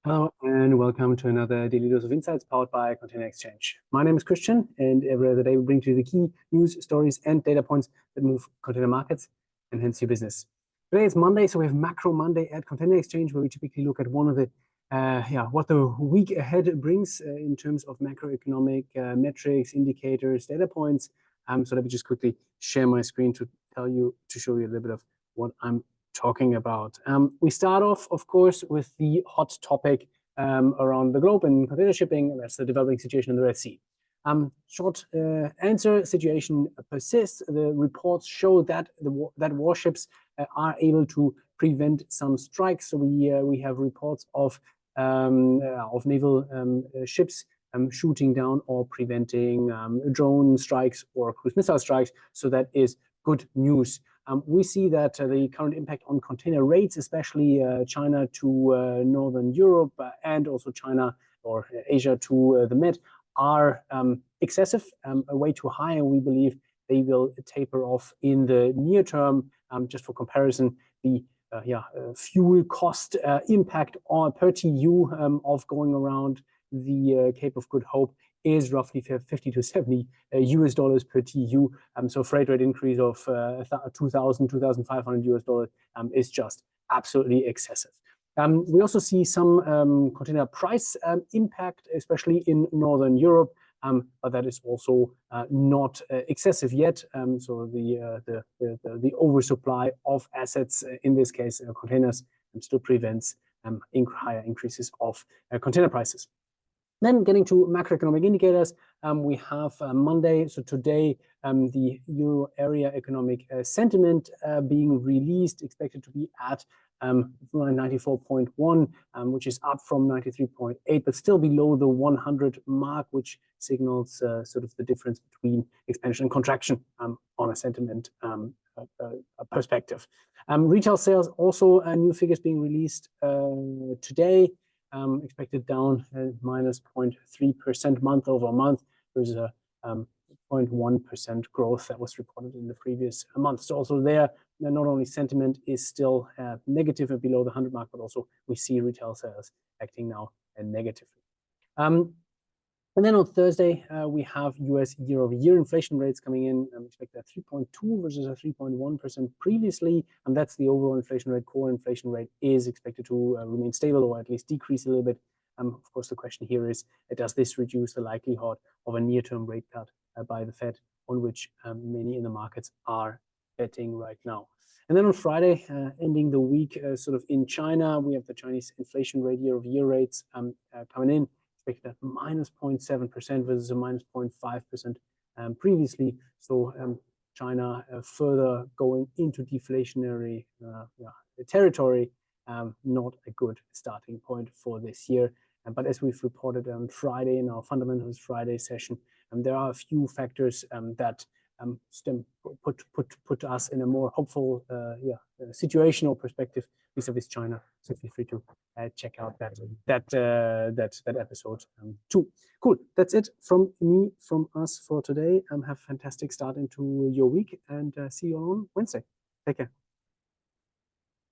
Hello and welcome to another Daily Dose of Insights powered by Container xChange. My name is Christian, and every other day we bring to you the key news, stories, and data points that move container markets and hence your business. Today is Monday, so we have Macro Monday at Container xChange, where we typically look at one of the what the week ahead brings in terms of macroeconomic metrics, indicators, data points. So let me just quickly share my screen to show you a little bit of what I'm talking about. We start off, of course, with the hot topic around the globe in container shipping, and that's the developing situation in the Red Sea. Short answer: situation persists. The reports show that that warships are able to prevent some strikes. So we have reports of naval ships shooting down or preventing drone strikes or cruise missile strikes. So that is good news. We see that the current impact on container rates, especially China to Northern Europe and also China or Asia to the Med, are excessive, way too high, and we believe they will taper off in the near term. Just for comparison, the fuel cost impact on per TEU of going around the Cape of Good Hope is roughly 50 to 70 US dollars per TEU. So freight rate increase of 2,000, 2,500 US dollars is just absolutely excessive. We also see some container price impact, especially in Northern Europe, but that is also not excessive yet. So the oversupply of assets, in this case containers, still prevents higher increases of container prices. Then getting to macroeconomic indicators, we have Monday, so today, the Euro area economic sentiment being released, expected to be at 94.1, which is up from 93.8, but still below the 100 mark, which signals sort of the difference between expansion and contraction on a sentiment perspective. Retail sales also, new figures being released today. Expected down -0.3% month over month. There's a 0.1% growth that was reported in the previous month. So also there, not only sentiment is still negative and below the 100 mark, but also we see retail sales acting now negatively. And then on Thursday, we have US year-over-year inflation rates coming in. Expect that 3.2 versus a 3.1% previously. And that's the overall inflation rate. Core inflation rate is expected to remain stable or at least decrease a little bit. Of course, the question here is, does this reduce the likelihood of a near-term rate cut by the Fed, on which many in the markets are betting right now? And then on Friday, ending the week sort of in China, we have the Chinese inflation rate, year-over-year rates coming in. Expected at -0.7% versus a -0.5% previously. So China further going into deflationary territory, not a good starting point for this year. But as we've reported on Friday in our Fundamentals Friday session, there are a few factors that put us in a more hopeful situational perspective vis-a-vis China. So feel free to check out that episode too. Cool. That's it from me, from us for today. Have a fantastic start into your week, and see you on Wednesday. Take care.